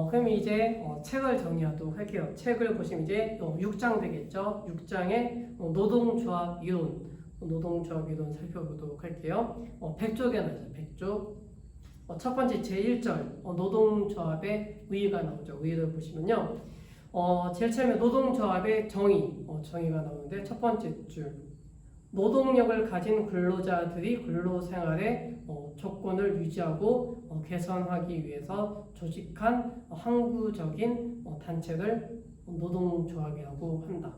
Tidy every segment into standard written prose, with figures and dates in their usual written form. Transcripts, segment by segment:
그럼 이제 책을 정리하도록 할게요. 책을 보시면 이제 6장 되겠죠. 6장에 노동조합 이론, 노동조합 이론 살펴보도록 할게요. 100쪽에 나오죠. 100쪽. 첫 번째 제1절 노동조합의 의의가 나오죠. 의의를 보시면요. 제일 처음에 노동조합의 정의가 나오는데 첫 번째 줄 노동력을 가진 근로자들이 근로생활의 조건을 유지하고 개선하기 위해서 조직한 항구적인 단체를 노동조합이라고 한다.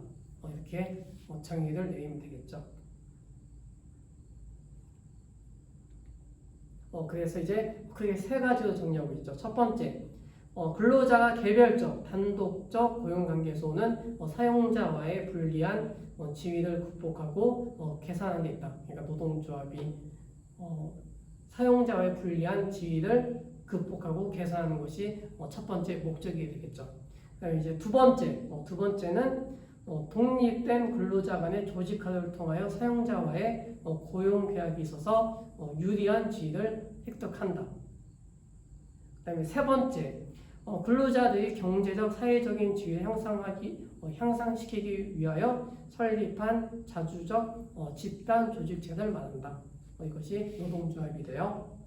이렇게 정의를 내리면 되겠죠. 그래서 이제 크게 세 가지로 정리하고 있죠. 첫 번째, 근로자가 개별적, 단독적 고용관계에서 오는 사용자와의 불리한 지위를 극복하고 개선하는 데 있다. 그러니까 노동조합이 사용자와의 불리한 지위를 극복하고 개선하는 것이 첫 번째 목적이 되겠죠. 그다음에 이제 두 번째는 독립된 근로자 간의 조직화를 통하여 사용자와의 고용 계약이 있어서 유리한 지위를 획득한다. 그다음에 세 번째, 근로자들이 경제적, 사회적인 지위를 향상시키기 위하여 설립한 자주적 집단 조직체를 말한다. 이것이 노동조합이 돼요.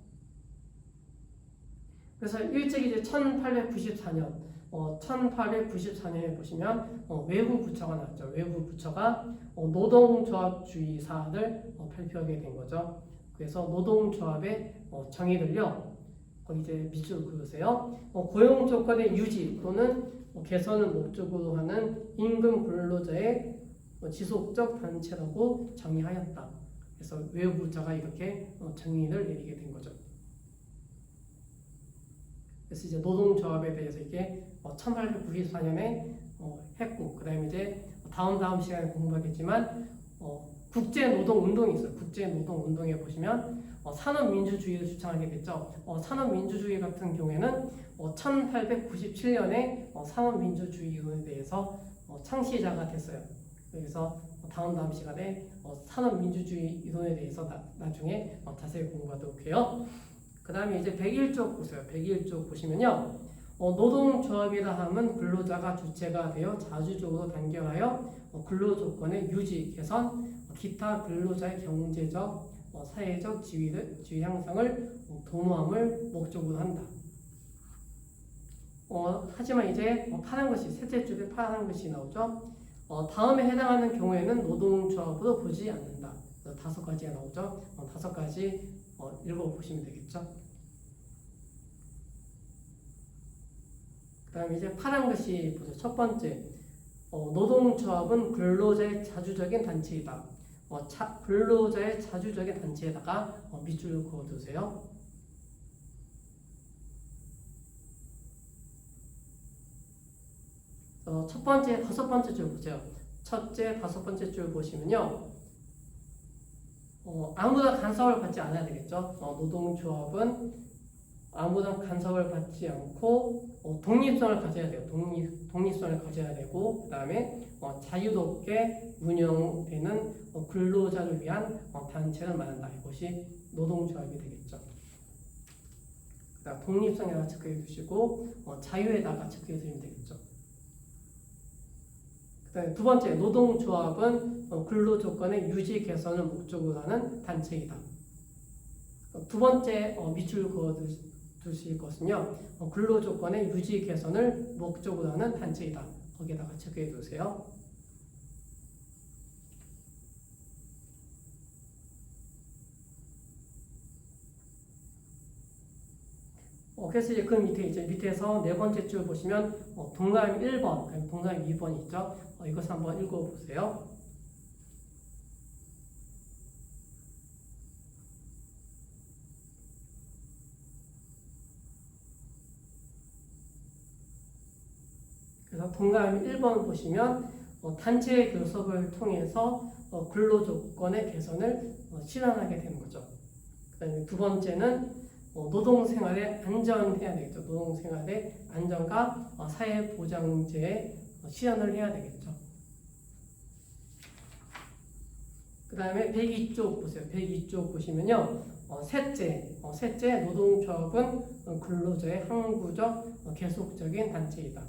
그래서 일찍 이제 1894년에 보시면 외부 부처가 나왔죠. 외부 부처가 노동조합주의 사안을 발표하게 된 거죠. 그래서 노동조합의 정의를요. 이제 밑줄 그으세요. 고용 조건의 유지 또는 개선을 목적으로 하는 임금 근로자의 지속적 단체라고 정의하였다. 그래서 외부 부처가 이렇게 정의를 내리게 된 거죠. 그래서 이제 노동조합에 대해서 이렇게 1894년에 했고, 그다음에 이제 다음 시간에 공부하겠지만 국제노동운동이 있어요. 국제노동운동에 보시면 산업민주주의를 주창하게 됐죠. 산업민주주의 같은 경우에는 1897년에 산업민주주의 이론에 대해서 창시자가 됐어요. 그래서 다음 시간에 산업민주주의 이론에 대해서 나중에 자세히 공부하도록 해요. 그 다음에 이제 101쪽 보세요. 101쪽 보시면요. 노동조합이라 함은 근로자가 주체가 되어 자주적으로 단결하여 근로조건의 유지, 개선, 기타 근로자의 경제적, 사회적 지위 향상을 도모함을 목적으로 한다. 하지만 이제 파란 글씨, 셋째 줄에 파란 글씨 나오죠. 다음에 해당하는 경우에는 노동조합으로 보지 않는다. 5가지가 나오죠. 5가지 읽어보시면 되겠죠. 그 다음에 이제 파란 글씨 보세요. 첫 번째, 노동조합은 근로자의 자주적인 단체이다. 근로자의 자주적인 단체에다가 밑줄을 그어두세요. 첫 번째, 5번째 줄 보세요. 첫째, 5번째 줄 보시면요. 아무나 간섭을 받지 않아야 되겠죠. 노동조합은 아무나 간섭을 받지 않고 독립성을 가져야 돼요. 독립성을 가져야 되고, 그 다음에 자유롭게 운영되는 근로자를 위한 단체를 말한다. 이것이 노동조합이 되겠죠. 독립성에다가 체크해 두시고 자유에다가 체크해 두시면 되겠죠. 두 번째, 노동조합은 근로조건의 유지 개선을 목적으로 하는 단체이다. 두 번째 밑줄 그어두실 것은요. 근로조건의 유지 개선을 목적으로 하는 단체이다. 거기에다가 체크해 두세요. 그래서 이제 그 밑에서 네 번째 줄 보시면 동그라미 1번, 동그라미 2번 있죠. 이것을 한번 읽어보세요. 그래서 동그라미 1번 보시면 단체 교섭을 통해서 근로조건의 개선을 실현하게 되는 거죠. 그 다음에 두 번째는 노동생활의 안전해야 되겠죠. 노동생활의 안전과 사회보장제의 실현을 해야 되겠죠. 그 다음에 102쪽 보세요. 102쪽 보시면요. 셋째 노동조합은 근로자의 항구적 계속적인 단체이다.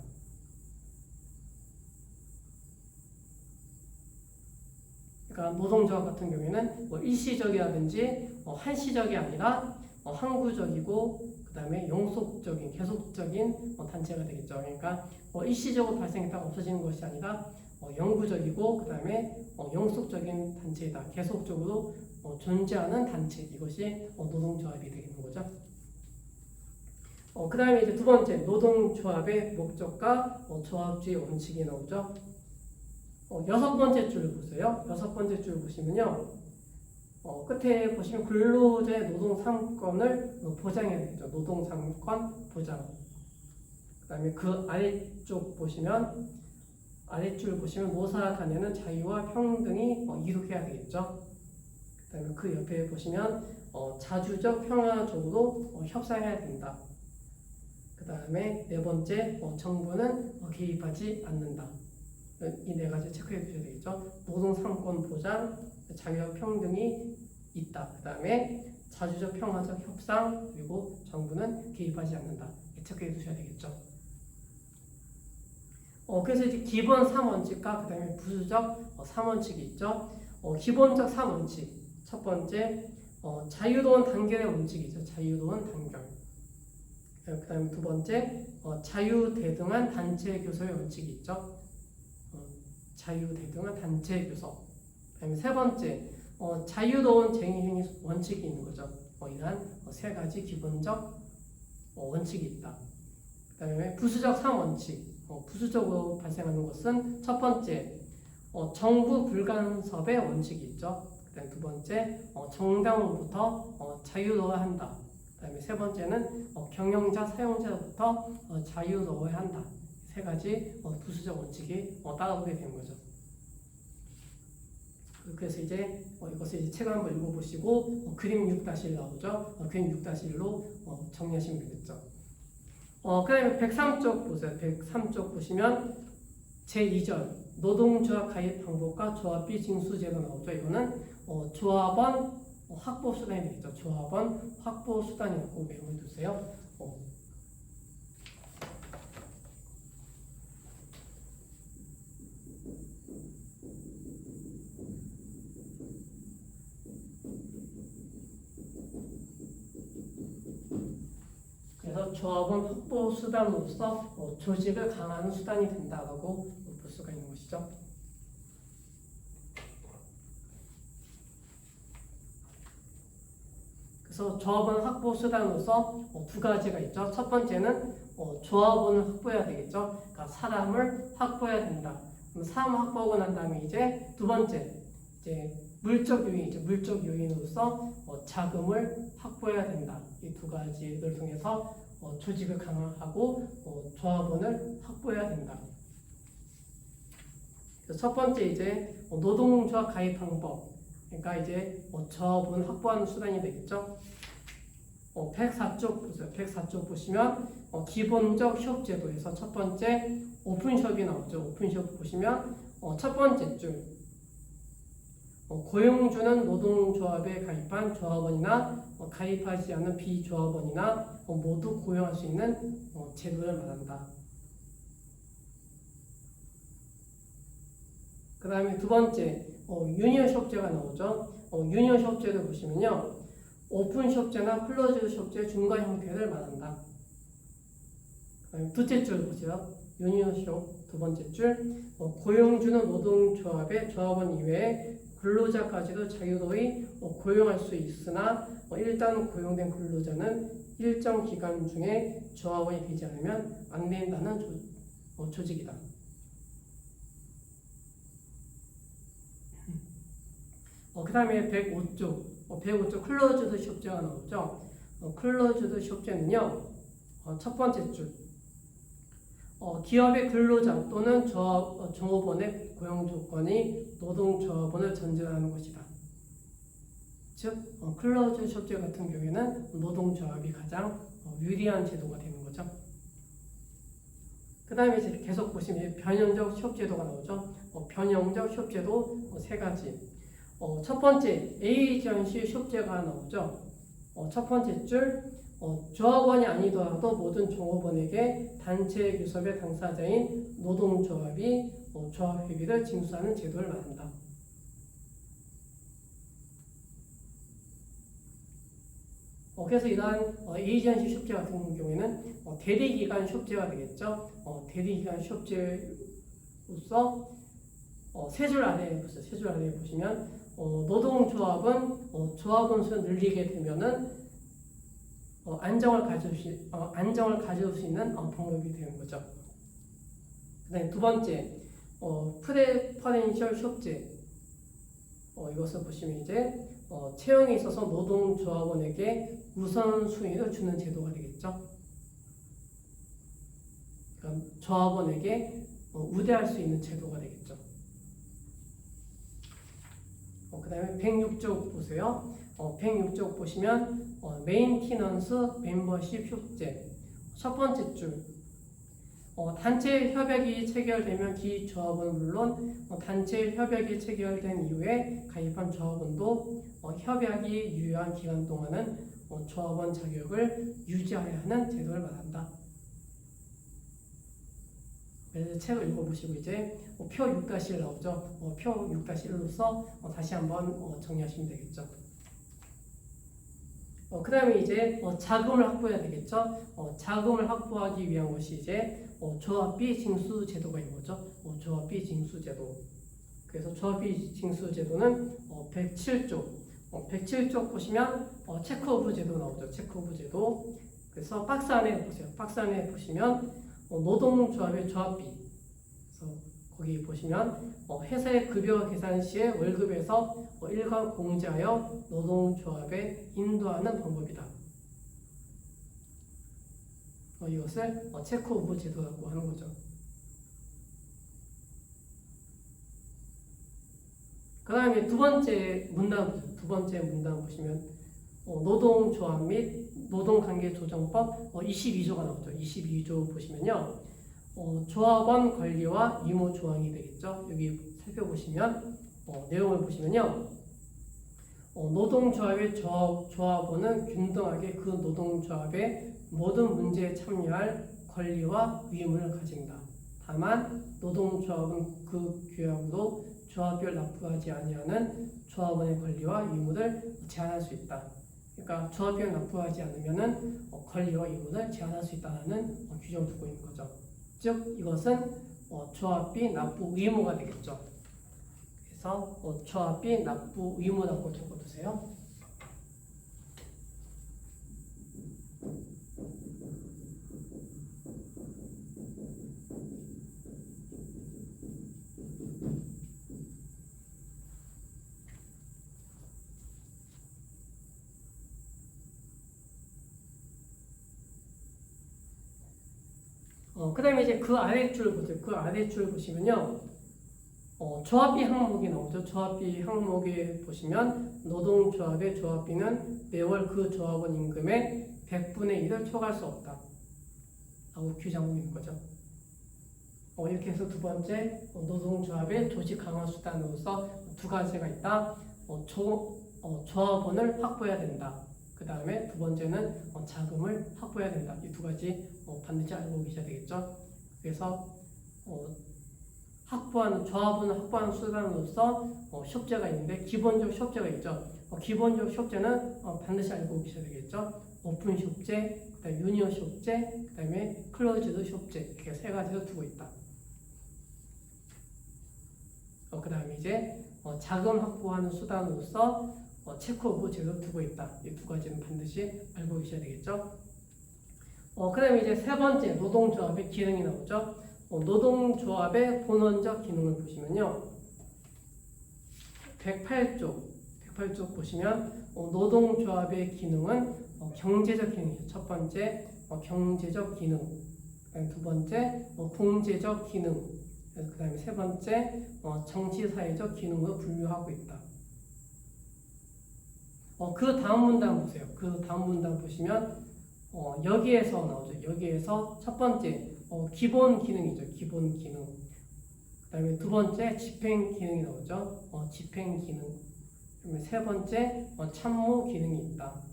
그러니까 노동조합 같은 경우에는 일시적이라든지 한시적이 아니라 항구적이고 그 다음에 영속적인 계속적인 단체가 되겠죠. 그러니까 일시적으로 발생했다가 없어지는 것이 아니라 영구적이고 그 다음에 영속적인 단체이다. 계속적으로 존재하는 단체, 이것이 노동조합이 되겠는 거죠. 그 다음에 이제 두 번째, 노동조합의 목적과 조합주의 원칙이 나오죠. 여섯 번째 줄 보세요. 여섯 번째 줄 보시면요. 끝에 보시면 근로자의 노동 3권을 보장해야 되겠죠. 노동 3권 보장. 그 다음에 그 아래쪽 보시면, 아래줄 보시면 노사 간에는 자유와 평등이 이룩해야 되겠죠. 그 다음에 그 옆에 보시면 자주적 평화적으로 협상해야 된다. 그 다음에 네 번째, 정부는 개입하지 않는다. 이 네 가지 체크해 주셔야 되겠죠. 노동 3권 보장, 자유와 평등이 있다. 그 다음에 자주적 평화적 협상, 그리고 정부는 개입하지 않는다. 체크해 두셔야 되겠죠. 그래서 이제 기본 3원칙과 그 다음에 부수적 3원칙이 있죠. 기본적 3원칙. 첫 번째, 자유로운 단결의 원칙이죠. 자유로운 단결. 그 다음에 두 번째, 자유대등한 단체 교섭의 원칙이 있죠. 자유대등한 단체 교섭. 그 다음에 세 번째, 자유로운 쟁의행위 원칙이 있는 거죠. 이러한 세 가지 기본적 원칙이 있다. 그 다음에 부수적 3원칙. 부수적으로 발생하는 것은 첫 번째, 정부 불간섭의 원칙이 있죠. 그 다음에 두 번째, 정당으로부터 자유로워야 한다. 그 다음에 세 번째는 경영자, 사용자로부터 자유로워야 한다. 세 가지 부수적 원칙이 따라오게 되는 거죠. 그래서 이제 이것을 이제 책을 한번 읽어보시고 그림 6-1 나오죠. 그림 6-1로 정리하시면 되겠죠. 그 다음에 103쪽 보세요. 103쪽 보시면 제2절 노동조합 가입 방법과 조합비 징수제도 나오죠. 이거는 조합원 확보 수단이 되겠죠. 조합원 확보 수단이라고 메모해 두세요. 그래서 조합은 확보 수단으로서 조직을 강화하는 수단이 된다라고 볼 수가 있는 것이죠. 그래서 조합원 확보 수단으로서 두 가지가 있죠. 첫 번째는 조합원을 확보해야 되겠죠. 그러니까 사람을 확보해야 된다. 그럼 사람 확보하고 난 다음에 이제 두 번째, 이제 물적 요인이죠. 물적 요인으로서 자금을 확보해야 된다. 이 두 가지를 통해서 조직을 강화하고 조합원을 확보해야 된다. 그래서 첫 번째 이제 노동조합 가입 방법. 그러니까 이제 조합원 확보하는 수단이 되겠죠. 104쪽 보세요. 104쪽 보시면 기본적 휴업제도에서 첫 번째 오픈숍이 나오죠. 오픈숍 보시면 첫 번째 줄 고용주는 노동조합에 가입한 조합원이나 가입하지 않은 비조합원이나 모두 고용할 수 있는 제도를 말한다. 그 다음에 두 번째 유니언 협제가 나오죠. 유니언 협제를 보시면요. 오픈 협제나 클로즈 협제 중간 형태를 말한다. 둘째 줄 보세요. 유니언 협 두 번째 줄 고용주는 노동조합의 조합원 이외에 근로자까지도 자유로이 고용할 수 있으나 일단 고용된 근로자는 일정 기간 중에 조합원이 되지 않으면 안 된다는 조직이다. 그 다음에 105쪽 클로즈드 협제가 나오죠. 클로즈드 협제는요. 첫 번째 줄 기업의 근로자 또는 종업원의 고용 조건이 노동조합원을 전제하는 것이다. 즉 클로즈 협제 같은 경우에는 노동조합이 가장 유리한 제도가 되는 거죠. 그 다음에 이제 계속 보시면 변형적 협제도가 나오죠. 변형적 협제도 세 가지. 첫 번째 에이전시 협제가 나오죠. 첫 번째 줄 조합원이 아니더라도 모든 종업원에게 단체 교섭의 당사자인 노동조합이 조합회비를 징수하는 제도를 말한다. 그래서 이러한 에이전시 쇼업제 같은 경우에는 대리기간 쇼업제가 되겠죠. 대리기간 쇼업제로서 세 줄 아래에 보세요. 세 줄 아래에 보시면 노동조합은 조합원 수를 늘리게 되면은 안정을 가질 수 있는 방법이 되는 거죠. 그다음에 두 번째 프레퍼렌셜 쇼업제 이것을 보시면 이제 채용에 있어서 노동조합원에게 우선순위를 주는 제도가 되겠죠. 그러니까 조합원에게 우대할 수 있는 제도가 되겠죠. 그 다음에 106쪽 보세요. 106쪽 보시면 메인티넌스 멤버십 쇼업제 첫 번째 줄 단체 협약이 체결되면 기조합원은 물론 단체 협약이 체결된 이후에 가입한 조합원도 협약이 유효한 기간 동안은 조합원 자격을 유지하여야 하는 제도를 말한다. 그래서 책을 읽어보시고 이제 표 6-1 나오죠. 표 6-1로서 다시 한번 정리하시면 되겠죠. 그 다음에 이제 자금을 확보해야 되겠죠. 자금을 확보하기 위한 것이 이제 조합비 징수 제도가 있는 거죠. 조합비 징수 제도. 그래서 조합비 징수 제도는 107쪽. 107쪽 보시면 체크 오브 제도 나오죠. 체크 오브 제도. 그래서 박스 안에 보세요. 박스 안에 보시면 노동조합의 조합비. 그래서 거기 보시면 회사의 급여 계산 시에 월급에서 일괄 공제하여 노동조합에 인도하는 방법이다. 이것을 체크 오브 제도라고 하는 거죠. 그 다음에 두 번째 문단 보시면 노동조합 및 노동관계조정법 22조가 나오죠. 22조 보시면요. 조합원 권리와 의무 조항이 되겠죠. 여기 살펴보시면 내용을 보시면요. 노동조합의 조합원은 균등하게 그 노동조합의 모든 문제에 참여할 권리와 의무를 가진다. 다만 노동조합은 그 규약으로 조합비를 납부하지 아니하는 조합원의 권리와 의무를 제한할 수 있다. 그러니까 조합비를 납부하지 않으면은 권리와 의무를 제한할 수 있다는 규정을 두고 있는 거죠. 즉 이것은 조합비 납부 의무가 되겠죠. 그래서 조합비 납부 의무라고 적어두세요. 그 다음에 이제 그 아래줄 보세요. 그 아래줄 보시면요. 조합비 항목이 나오죠. 조합비 항목에 보시면 노동조합의 조합비는 매월 그 조합원 임금의 100분의 1을 초과할 수 없다. 라고 규정하고 있는 거죠. 이렇게 해서 두 번째 노동조합의 조직 강화 수단으로서 두 가지가 있다. 조합원을 확보해야 된다. 그 다음에 두 번째는 자금을 확보해야 된다. 이 두 가지 반드시 알고 계셔야 되겠죠. 그래서 조합원을 확보하는 수단으로서 쇼업제가 있는데 기본적 쇼업제가 있죠. 기본적 쇼업제는 반드시 알고 계셔야 되겠죠. 오픈 쇼업제, 그다음에 유니온 쇼업제, 그다음에 클로즈드 쇼업제 이렇게 세 가지를 두고 있다. 그 다음에 이제 자금 확보하는 수단으로서 체크 오브 제도를 두고 있다. 이 두 가지는 반드시 알고 계셔야 되겠죠. 그 다음에 이제 세 번째 노동조합의 기능이 나오죠. 노동조합의 본원적 기능을 보시면요. 108쪽 보시면 노동조합의 기능은 경제적 기능이죠. 첫 번째 경제적 기능, 그다음에 두 번째 공제적 기능, 그 다음에 세 번째 정치사회적 기능으로 분류하고 있다. 그 다음 문단 보세요. 그 다음 문단 보시면 여기에서 나오죠. 여기에서 첫 번째 기본 기능이죠. 기본 기능. 그 다음에 두 번째 집행 기능이 나오죠. 집행 기능. 그다음에 세 번째 참모 기능이 있다.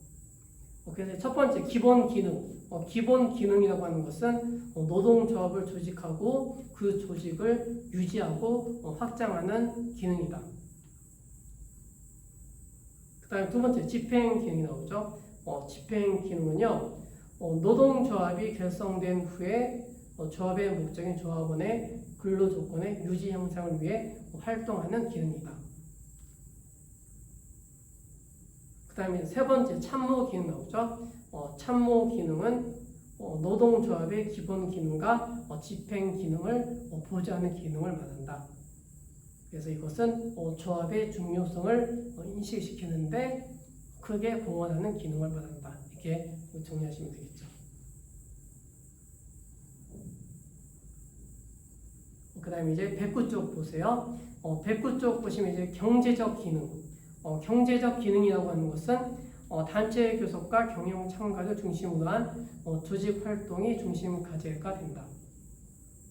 그래서 첫 번째 기본 기능. 기본 기능이라고 하는 것은 노동조합을 조직하고 그 조직을 유지하고 확장하는 기능이다. 그 다음에 두 번째 집행 기능이 나오죠. 집행 기능은요, 노동조합이 결성된 후에 조합의 목적인 조합원의 근로조건의 유지 향상을 위해 활동하는 기능이다. 그 다음에 세 번째 참모 기능 나오죠. 참모 기능은 노동조합의 기본 기능과 집행 기능을 보좌하는 기능을 말한다. 그래서 이것은 조합의 중요성을 인식시키는데 크게 공헌하는 기능을 말한다. 이렇게 정리하시면 되겠죠. 그 다음에 이제 백구 쪽 보세요. 백구 쪽 보시면 이제 경제적 기능. 경제적 기능이라고 하는 것은 단체 교섭과 경영 참가를 중심으로 한 조직 활동이 중심 과제가 된다.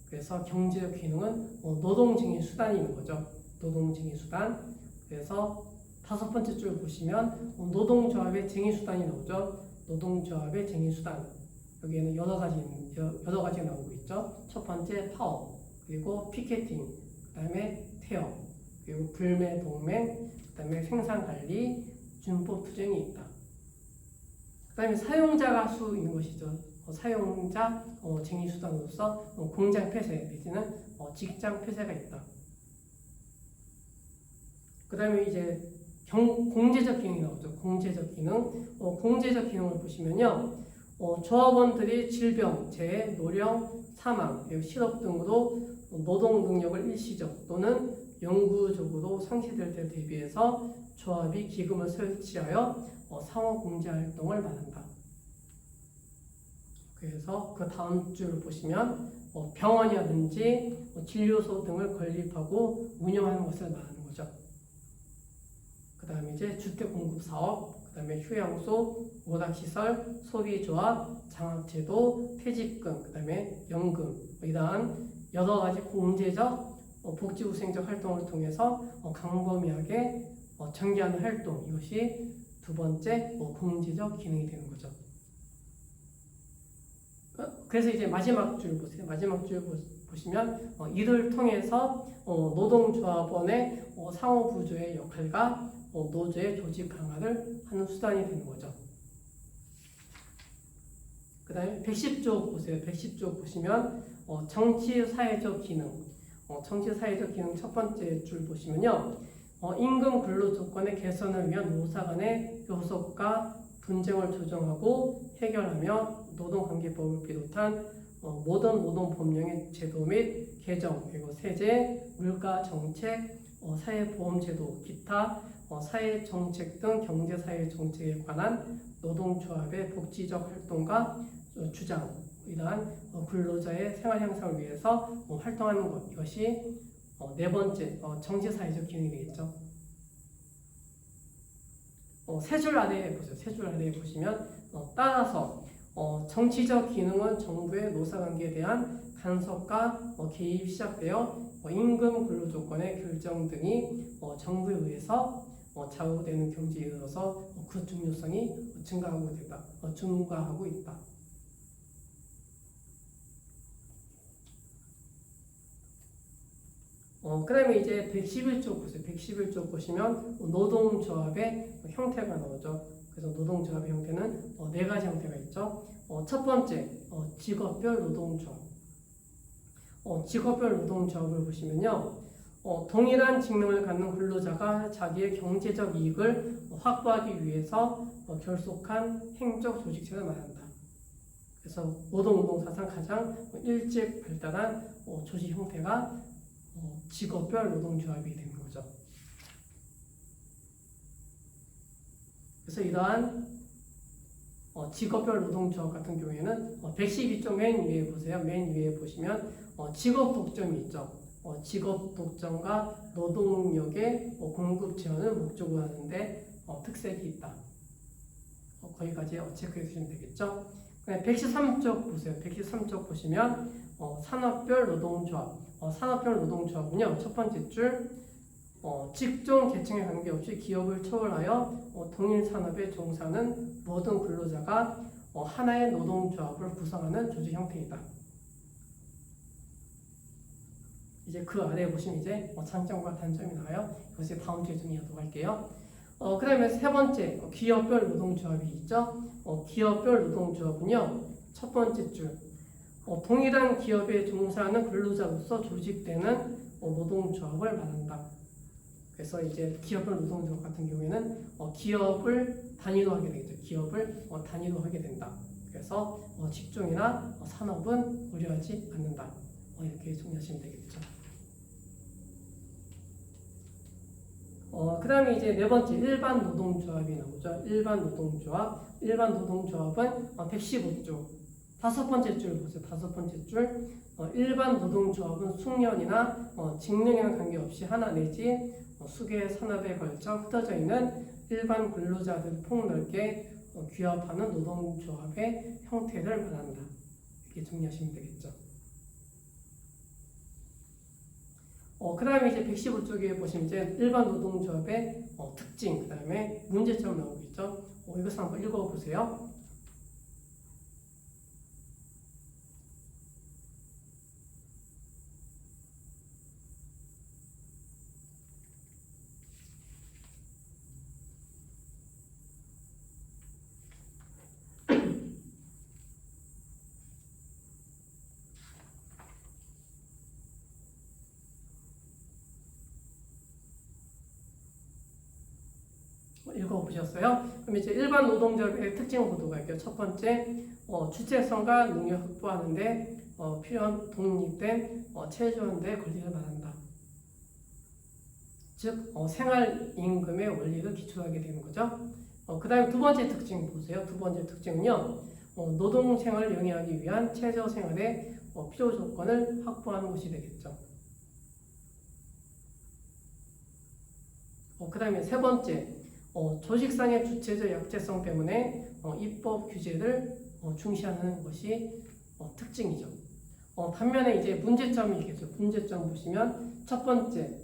그래서 경제적 기능은 노동증의 수단이 있는 거죠. 노동증의 수단. 그래서 다섯 번째 줄 보시면 노동조합의 쟁의수단이 나오죠. 노동조합의 쟁의수단. 여기에는 여러 가지가 나오고 있죠. 첫 번째 파업, 그리고 피케팅, 그 다음에 태업, 그리고 불매 동맹, 그 다음에 생산관리, 준법 투쟁이 있다. 그 다음에 사용자가 수 있는 것이죠. 사용자 쟁의수단으로서 공장 폐쇄 내지는 직장 폐쇄가 있다. 그 다음에 이제 공제적 기능이 나오죠. 공제적 기능. 공제적 기능을 보시면요. 조합원들이 질병, 재해, 노령, 사망, 실업 등으로 노동 능력을 일시적 또는 영구적으로 상실될 때 대비해서 조합이 기금을 설치하여 상호 공제 활동을 말한다. 그래서 그 다음 줄 보시면 병원이라든지 진료소 등을 건립하고 운영하는 것을 말하는 거죠. 그 다음에 이제 주택공급사업, 그 다음에 휴양소, 오락시설, 소비조합, 장학제도, 퇴직금, 그 다음에 연금, 이러한 여러 가지 공제적, 복지후생적 활동을 통해서 광범위하게 전개하는 활동, 이것이 두 번째 공제적 기능이 되는 거죠. 그래서 이제 마지막 줄 보세요. 마지막 줄 보시면 이를 통해서 노동조합원의 상호부조의 역할과 노조의 조직 강화를 하는 수단이 되는 거죠. 그 다음에 110조 보세요. 110조 보시면 정치사회적 기능. 정치사회적 기능 첫 번째 줄 보시면요. 임금 근로조건의 개선을 위한 노사 간의 교섭과 분쟁을 조정하고 해결하며 노동관계법을 비롯한 모든 노동법령의 제도 및 개정, 그리고 세제, 물가정책, 사회보험제도, 기타 사회정책 등 경제사회정책에 관한 노동조합의 복지적 활동과 주장, 이러한 근로자의 생활 향상을 위해서 활동하는 것, 이것이 네 번째 정치사회적 기능이 되겠죠. 세 줄 아래에 보세요. 세 줄 아래에 보시면 따라서 정치적 기능은 정부의 노사관계에 대한 간섭과 개입이 시작되어 임금 근로조건의 결정 등이 정부에 의해서 좌우되는 경지에 이르러서 그 중요성이 증가하고 있다. 그 다음에 이제 111쪽 보세요. 111쪽 보시면 노동조합의 형태가 나오죠. 그래서 노동조합의 형태는 네 가지 형태가 있죠. 첫 번째, 직업별 노동조합. 직업별 노동조합을 보시면요. 동일한 직능을 갖는 근로자가 자기의 경제적 이익을 확보하기 위해서 결속한 행정 조직체를 말한다. 그래서 노동운동 사상 가장 일찍 발달한 조직 형태가 직업별 노동조합이 되는 거죠. 그래서 이러한 직업별 노동조합 같은 경우에는 112쪽 맨 위에 보세요. 맨 위에 보시면 직업 독점이 있죠. 직업 독점과 노동력의 공급 제한을 목적으로 하는데 특색이 있다. 거기까지 체크해 주시면 되겠죠. 113쪽 보세요. 113쪽 보시면 산업별 노동조합. 산업별 노동조합은요. 첫 번째 줄 직종 계층에 관계없이 기업을 초월하여 동일 산업에 종사하는 모든 근로자가 하나의 노동조합을 구성하는 조직 형태이다. 이제 그 아래에 보시면 이제 장점과 단점이 나와요. 이것이 다음 주에 좀 이어도할게요. 그 다음에 세 번째, 기업별 노동조합이 있죠. 기업별 노동조합은요, 첫 번째 줄, 동일한 기업에 종사하는 근로자로서 조직되는 노동조합을 말한다. 그래서 이제 기업별 노동조합 같은 경우에는 기업을 단위로 하게 되겠죠. 기업을 단위로 하게 된다. 그래서 직종이나 산업은 고려하지 않는다. 이렇게 정리하시면 되겠죠. 그 다음에 이제 네 번째, 일반 노동조합이 나오죠. 일반 노동조합. 일반 노동조합은 115조. 다섯 번째 줄 보세요. 다섯 번째 줄. 일반 노동조합은 숙련이나 직능에는 관계없이 하나 내지 수개 산업에 걸쳐 흩어져 있는 일반 근로자들 폭넓게 규합하는 노동조합의 형태를 말한다. 이렇게 정리하시면 되겠죠. 그 다음에 이제 115쪽에 보시면 이제 일반 노동조합의 특징, 그 다음에 문제점 나오고 있죠. 이것을 한번 읽어보세요. 읽어보셨어요? 그럼 이제 일반 노동조합의 특징을 보도록 할게요. 첫 번째, 주체성과 능력 확보하는데 필요한 독립된 최저임금의 권리를 말한다. 즉, 생활임금의 원리를 기초하게 되는 거죠. 그 다음에 두 번째 특징 보세요. 두 번째 특징은요, 노동생활을 영위하기 위한 최저생활의 필요 조건을 확보하는 것이 되겠죠. 그 다음에 세 번째, 조직상의 주체적 약재성 때문에 입법 규제를 중시하는 것이 특징이죠. 반면에 이제 문제점이 있겠죠. 문제점 보시면 첫 번째,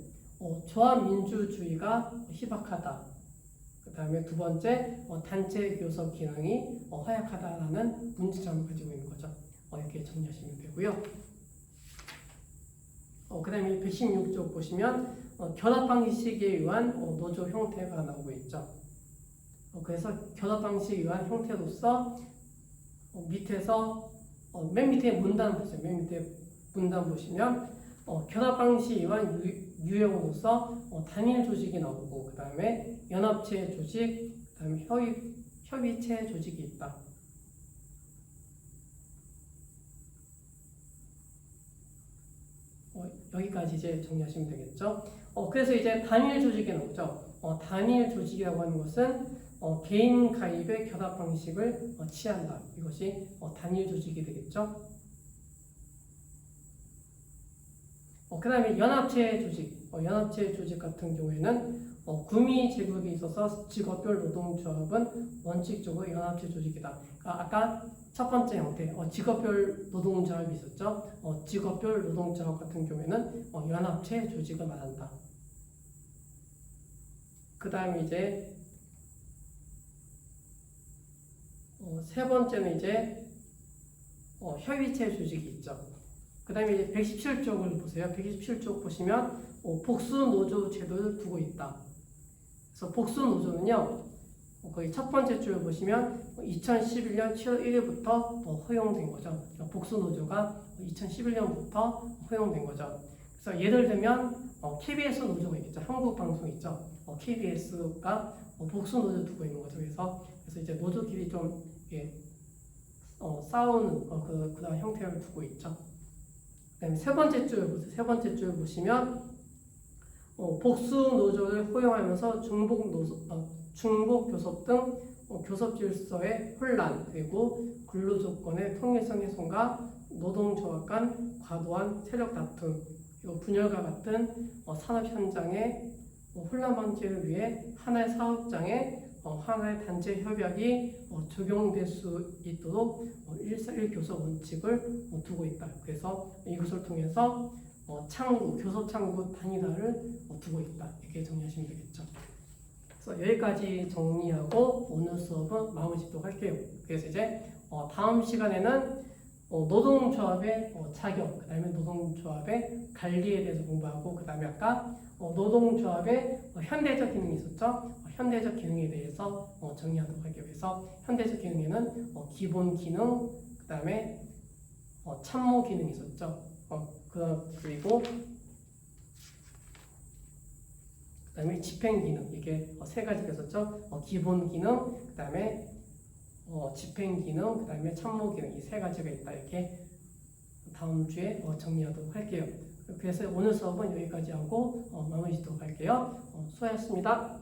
조합민주주의가 희박하다. 그 다음에 두 번째, 단체 교섭 기능이 허약하다라는 문제점을 가지고 있는 거죠. 이렇게 정리하시면 되고요. 그 다음에 116쪽 보시면 결합 방식에 의한 노조 형태가 나오고 있죠. 그래서 결합 방식에 의한 형태로서 밑에서 맨 밑에 문단 보세요. 맨 밑에 문단 보시면 결합 방식에 의한 유형으로서 단일 조직이 나오고 그 다음에 연합체 조직, 그 다음에 협의체 조직이 있다. 여기까지 이제 정리하시면 되겠죠. 그래서 이제 단일 조직이 나오죠. 단일 조직이라고 하는 것은 개인 가입의 결합 방식을 취한다. 이것이 단일 조직이 되겠죠. 그 다음에 연합체 조직. 연합체 조직 같은 경우에는 구미 제국에 있어서 직업별 노동조합은 원칙적으로 연합체 조직이다. 아까 첫 번째 형태, 직업별 노동조합이 있었죠. 직업별 노동조합 같은 경우에는 연합체 조직을 말한다. 그 다음에 이제 세 번째는 이제 협의체 조직이 있죠. 그 다음에 이제 117쪽을 보세요. 117쪽 보시면 복수 노조 제도를 두고 있다. 그래서 복수 노조는요, 거기 첫 번째 줄을 보시면 2011년 7월 1일부터 허용된 거죠. 복수 노조가 2011년부터 허용된 거죠. 그래서 예를 들면 KBS 노조가 있겠죠. 한국 방송 있죠. KBS가 복수 노조 두고 있는 거죠. 그래서 이제 노조끼리 좀 싸우는 그런 형태를 두고 있죠. 그다음에 세 번째 줄 보세요. 세 번째 줄 보시면 복수 노조를 허용하면서 중복 교섭 등 교섭 질서의 혼란, 그리고 근로조건의 통일성 훼손과 노동조합 간 과도한 세력 다툼, 그리고 분열과 같은 산업 현장의 혼란 방지를 위해 하나의 사업장에 하나의 단체 협약이 적용될 수 있도록 1:1 교섭 원칙을 두고 있다. 그래서 이것을 통해서 창구, 교섭 창구 단위다를 두고 있다. 이렇게 정리하시면 되겠죠. 그래서 여기까지 정리하고 오늘 수업은 마무리 짓도록 할게요. 그래서 이제 다음 시간에는 노동조합의 자격, 그 다음에 노동조합의 관리에 대해서 공부하고, 그 다음에 아까 노동조합의 현대적 기능이 있었죠. 현대적 기능에 대해서 정리하도록 할게요. 그래서 현대적 기능에는 기본 기능, 그 다음에 참모 기능이 있었죠. 그리고 그다음에 집행 기능, 이게 세 가지가 있었죠. 기본 기능, 그다음에 집행 기능, 그다음에 참모 기능, 이 세 가지가 있다. 이렇게 다음 주에 정리하도록 할게요. 그래서 오늘 수업은 여기까지 하고 마무리 짓도록 할게요. 수고하셨습니다.